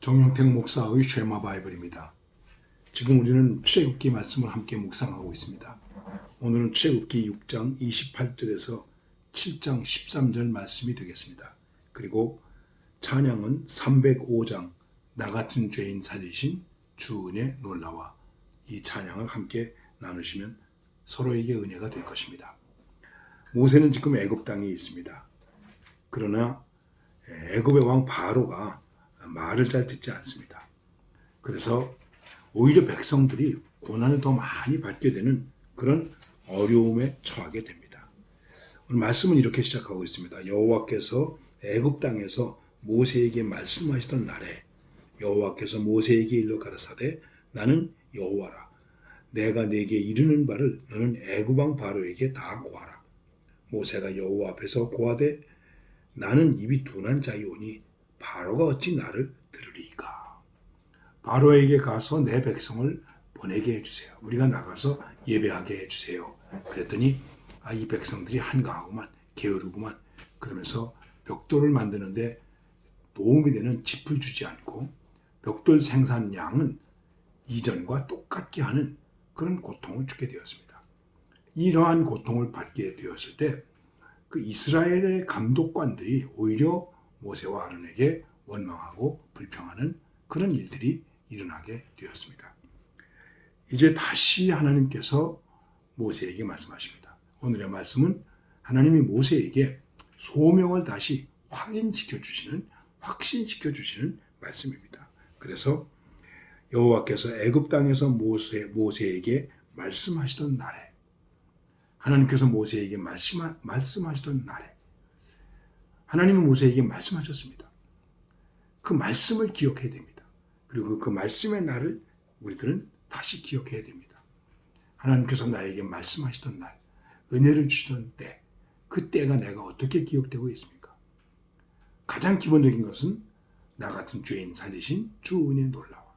정영택 목사의 쉐마 바이블입니다. 지금 우리는 출애굽기 말씀을 함께 묵상하고 있습니다. 오늘은 출애굽기 6장 28절에서 7장 13절 말씀이 되겠습니다. 그리고 찬양은 305장 나 같은 죄인 살리신 주 은혜 놀라와, 이 찬양을 함께 나누시면 서로에게 은혜가 될 것입니다. 모세는 지금 애굽 땅에 있습니다. 그러나 애굽의 왕 바로가 말을 잘 듣지 않습니다. 그래서 오히려 백성들이 고난을 더 많이 받게 되는 그런 어려움에 처하게 됩니다. 오늘 말씀은 이렇게 시작하고 있습니다. 여호와께서 애굽 땅에서 모세에게 말씀하시던 날에 여호와께서 모세에게 일러 가라사대 나는 여호와라. 내가 네게 이르는 바를 너는 애굽 왕 바로에게 다 고하라. 모세가 여호와 앞에서 고하되 나는 입이 둔한 자이오니 바로가 어찌 나를 들으리이까. 바로에게 가서 내 백성을 보내게 해주세요. 우리가 나가서 예배하게 해주세요. 그랬더니 이 백성들이 한가하구만, 게으르구만. 그러면서 벽돌을 만드는데 도움이 되는 짚을 주지 않고 벽돌 생산량은 이전과 똑같게 하는 그런 고통을 주게 되었습니다. 이러한 고통을 받게 되었을 때 그 이스라엘의 감독관들이 오히려 모세와 아론에게 원망하고 불평하는 그런 일들이 일어나게 되었습니다. 이제 다시 하나님께서 모세에게 말씀하십니다. 오늘의 말씀은 하나님이 모세에게 소명을 다시 확신시켜 주시는 말씀입니다. 그래서 여호와께서 애굽 땅에서 모세에게 말씀하시던 날에, 하나님께서 모세에게 말씀하시던 날에 하나님은 모세에게 말씀하셨습니다. 그 말씀을 기억해야 됩니다. 그리고 그 말씀의 날을 우리들은 다시 기억해야 됩니다. 하나님께서 나에게 말씀하시던 날, 은혜를 주시던 때, 그 때가 내가 어떻게 기억되고 있습니까? 가장 기본적인 것은 나 같은 죄인 살리신 주 은혜 놀라와.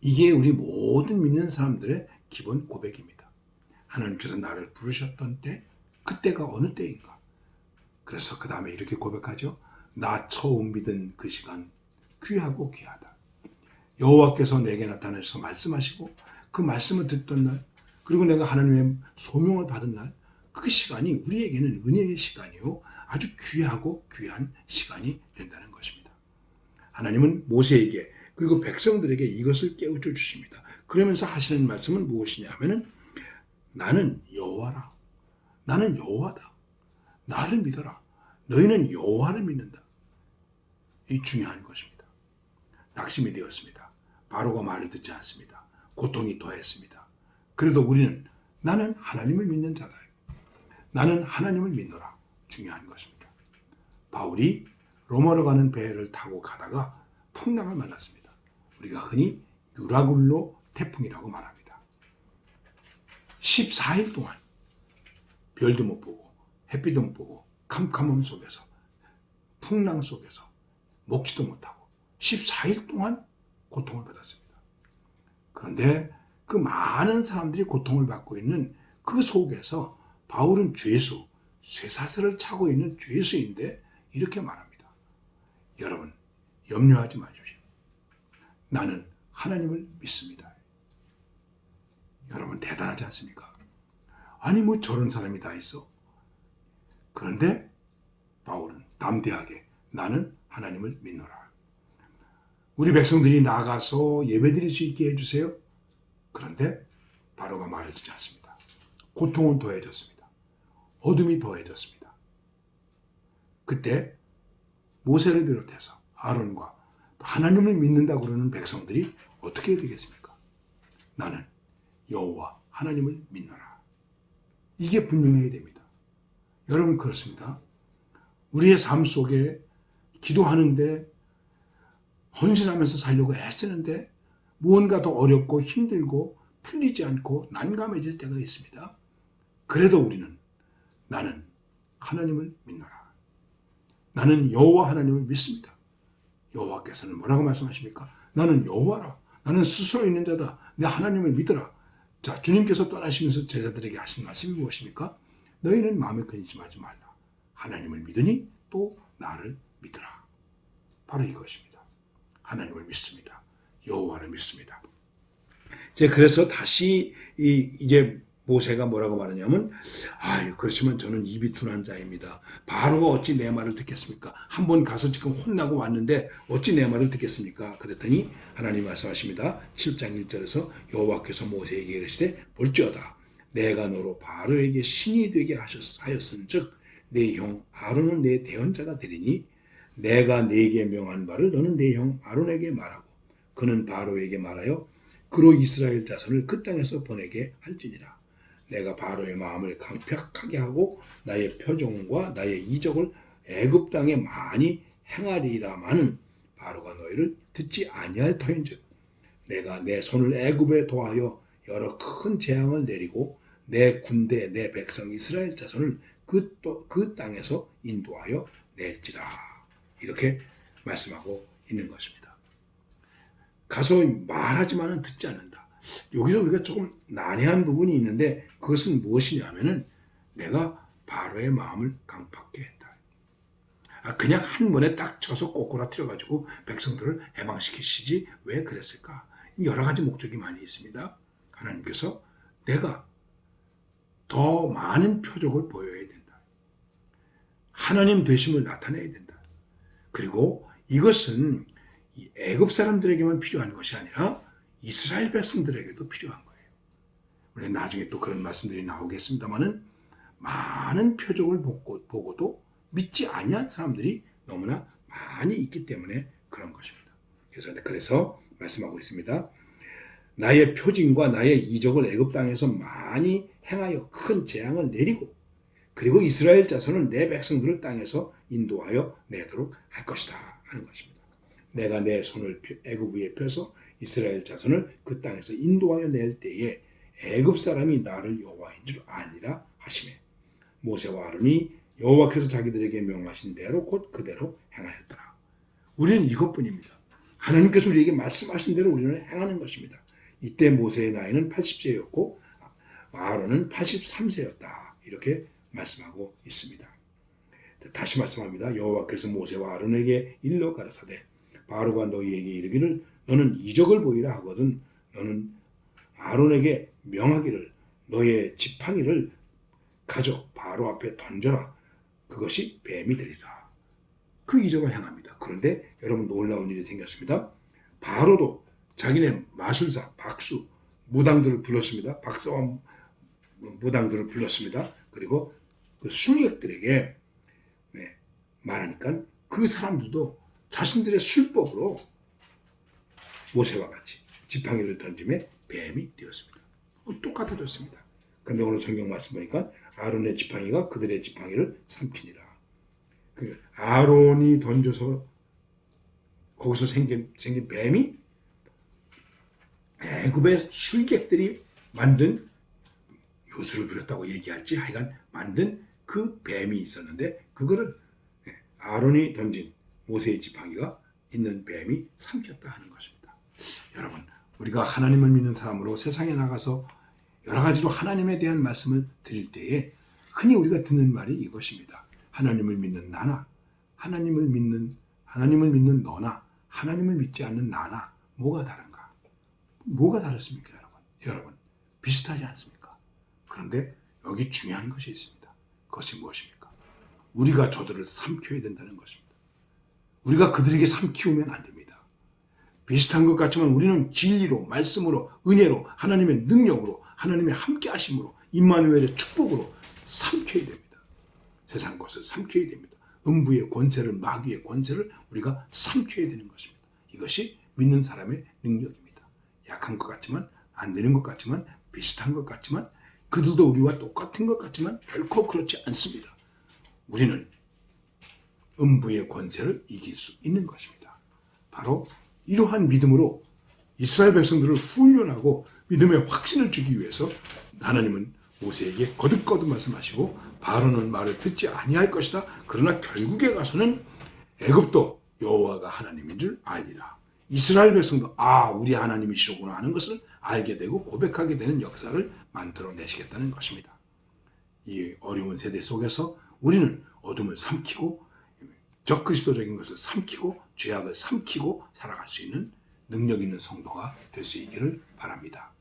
이게 우리 모든 믿는 사람들의 기본 고백입니다. 하나님께서 나를 부르셨던 때, 그때가 어느 때인가? 그래서 그 다음에 이렇게 고백하죠. 나 처음 믿은 그 시간 귀하고 귀하다. 여호와께서 내게 나타나셔서 말씀하시고 그 말씀을 듣던 날, 그리고 내가 하나님의 소명을 받은 날, 그 시간이 우리에게는 은혜의 시간이요 아주 귀하고 귀한 시간이 된다는 것입니다. 하나님은 모세에게 그리고 백성들에게 이것을 깨우쳐 주십니다. 그러면서 하시는 말씀은 무엇이냐 하면은 나는 여호와라. 나는 여호와다. 나를 믿어라. 너희는 여호와를 믿는다. 이 중요한 것입니다. 낙심이 되었습니다. 바로가 말을 듣지 않습니다. 고통이 더했습니다. 그래도 우리는 나는 하나님을 믿는 자다. 나는 하나님을 믿노라. 중요한 것입니다. 바울이 로마로 가는 배를 타고 가다가 풍랑을 만났습니다. 우리가 흔히 유라굴로 태풍이라고 말합니다. 14일 동안 별도 못 보고 햇빛도 못 보고 캄캄함 속에서 풍랑 속에서 먹지도 못하고 14일 동안 고통을 받았습니다. 그런데 그 많은 사람들이 고통을 받고 있는 그 속에서 바울은 쇠사슬을 차고 있는 죄수인데 이렇게 말합니다. 여러분 염려하지 마십시오. 나는 하나님을 믿습니다. 여러분 대단하지 않습니까? 아니 뭐 저런 사람이 다 있어. 그런데 바울은 담대하게 나는 하나님을 믿노라. 우리 백성들이 나가서 예배드릴 수 있게 해주세요. 그런데 바로가 말을 듣지 않습니다. 고통은 더해졌습니다. 어둠이 더해졌습니다. 그때 모세를 비롯해서 아론과 하나님을 믿는다고 그러는 백성들이 어떻게 해야 되겠습니까? 나는 여호와 하나님을 믿노라. 이게 분명해야 됩니다. 여러분 그렇습니다. 우리의 삶 속에 기도하는데 헌신하면서 살려고 애쓰는데 무언가 더 어렵고 힘들고 풀리지 않고 난감해질 때가 있습니다. 그래도 우리는 나는 하나님을 믿노라. 나는 여호와 하나님을 믿습니다. 여호와께서는 뭐라고 말씀하십니까? 나는 여호와라. 나는 스스로 있는 자다. 내 하나님을 믿어라. 자, 주님께서 떠나시면서 제자들에게 하신 말씀이 무엇입니까? 너희는 마음에 근심하지 말라. 하나님을 믿으니 또 나를 믿으라. 바로 이것입니다. 하나님을 믿습니다. 여호와를 믿습니다. 그래서 다시 이제 모세가 뭐라고 말하냐면, 그렇지만 저는 입이 둔한 자입니다. 바로가 어찌 내 말을 듣겠습니까? 한번 가서 지금 혼나고 왔는데 어찌 내 말을 듣겠습니까? 그랬더니 하나님 말씀하십니다. 7장 1절에서 여호와께서 모세에게 이르시되 볼지어다 내가 너로 바로에게 신이 되게 하였은즉 내 형 아론은 내 대언자가 되리니 내가 네게 명한 바를 너는 내 형 아론에게 말하고 그는 바로에게 말하여 그로 이스라엘 자손을 그 땅에서 보내게 할지니라. 내가 바로의 마음을 강팍하게 하고 나의 표정과 나의 이적을 애굽 땅에 많이 행하리라마는 바로가 너희를 듣지 아니할 터인즉 내가 내 손을 애굽에 도하여 여러 큰 재앙을 내리고 내 군대 내 백성 이스라엘 자손을 그 땅에서 인도하여 낼지라. 이렇게 말씀하고 있는 것입니다. 가서 말하지만은 듣지 않는다. 여기서 우리가 조금 난해한 부분이 있는데 그것은 무엇이냐면은 내가 바로의 마음을 강팍게 했다. 그냥 한 번에 딱 쳐서 꼬꾸라뜨려가지고 백성들을 해방시키시지 왜 그랬을까? 여러 가지 목적이 많이 있습니다. 하나님께서 내가 더 많은 표적을 보여야 된다. 하나님 되심을 나타내야 된다. 그리고 이것은 애굽 사람들에게만 필요한 것이 아니라 이스라엘 백성들에게도 필요한 거예요. 우리 나중에 또 그런 말씀들이 나오겠습니다만은 많은 표적을 보고도 믿지 아니한 사람들이 너무나 많이 있기 때문에 그런 것입니다. 그래서 말씀하고 있습니다. 나의 표징과 나의 이적을 애굽 땅에서 많이 행하여 큰 재앙을 내리고 그리고 이스라엘 자손을 내 백성들을 땅에서 인도하여 내도록 할 것이다 하는 것입니다. 내가 내 손을 애굽 위에 펴서 이스라엘 자손을 그 땅에서 인도하여 낼 때에 애굽 사람이 나를 여호와인 줄 아니라 하시매 모세와 아론이 여호와께서 자기들에게 명하신 대로 곧 그대로 행하였더라. 우리는 이것뿐입니다. 하나님께서 우리에게 말씀하신 대로 우리는 행하는 것입니다. 이때 모세의 나이는 80세였고 아론은 83세였다. 이렇게 말씀하고 있습니다. 다시 말씀합니다. 여호와께서 모세와 아론에게 일러 가라사대 바로가 너희에게 이르기를 너는 이적을 보이라 하거든 너는 아론에게 명하기를 너의 지팡이를 가져 바로 앞에 던져라. 그것이 뱀이 되리라. 그 이적을 행합니다. 그런데 여러분 놀라운 일이 생겼습니다. 바로도 자기네 마술사, 박수, 무당들을 불렀습니다. 박사와 무당들을 불렀습니다. 그리고 그 술객들에게 말하니까 그 사람들도 자신들의 술법으로 모세와 같이 지팡이를 던짐에 뱀이 되었습니다. 똑같아졌습니다. 그런데 오늘 성경 말씀 보니까 아론의 지팡이가 그들의 지팡이를 삼키니라. 그 아론이 던져서 거기서 생긴 뱀이 애굽의 술객들이 만든 요술을 부렸다고 얘기할지 하여간 만든 그 뱀이 있었는데 그거를 아론이 던진 모세의 지팡이가 있는 뱀이 삼켰다 하는 것입니다. 여러분 우리가 하나님을 믿는 사람으로 세상에 나가서 여러 가지로 하나님에 대한 말씀을 드릴 때에 흔히 우리가 듣는 말이 이것입니다. 하나님을 믿는 나나 하나님을 믿는 너나 하나님을 믿지 않는 나나 뭐가 다른가? 뭐가 다릅니까 여러분? 여러분 비슷하지 않습니까? 그런데 여기 중요한 것이 있습니다. 그것이 무엇입니까? 우리가 저들을 삼켜야 된다는 것입니다. 우리가 그들에게 삼키우면 안 됩니다. 비슷한 것 같지만 우리는 진리로, 말씀으로, 은혜로, 하나님의 능력으로, 하나님의 함께 하심으로, 임마누엘의 축복으로 삼켜야 됩니다. 세상 것을 삼켜야 됩니다. 음부의 권세를, 마귀의 권세를 우리가 삼켜야 되는 것입니다. 이것이 믿는 사람의 능력입니다. 약한 것 같지만, 안 되는 것 같지만, 비슷한 것 같지만, 그들도 우리와 똑같은 것 같지만 결코 그렇지 않습니다. 우리는 음부의 권세를 이길 수 있는 것입니다. 바로 이러한 믿음으로 이스라엘 백성들을 훈련하고 믿음의 확신을 주기 위해서 하나님은 모세에게 거듭거듭 말씀하시고 바로는 말을 듣지 아니할 것이다. 그러나 결국에 가서는 애굽도 여호와가 하나님인 줄 알리라. 이스라엘 백성도 우리 하나님이시로구나 하는 것을 알게 되고 고백하게 되는 역사를 만들어내시겠다는 것입니다. 이 어려운 세대 속에서 우리는 어둠을 삼키고 적그리스도적인 것을 삼키고 죄악을 삼키고 살아갈 수 있는 능력 있는 성도가 될 수 있기를 바랍니다.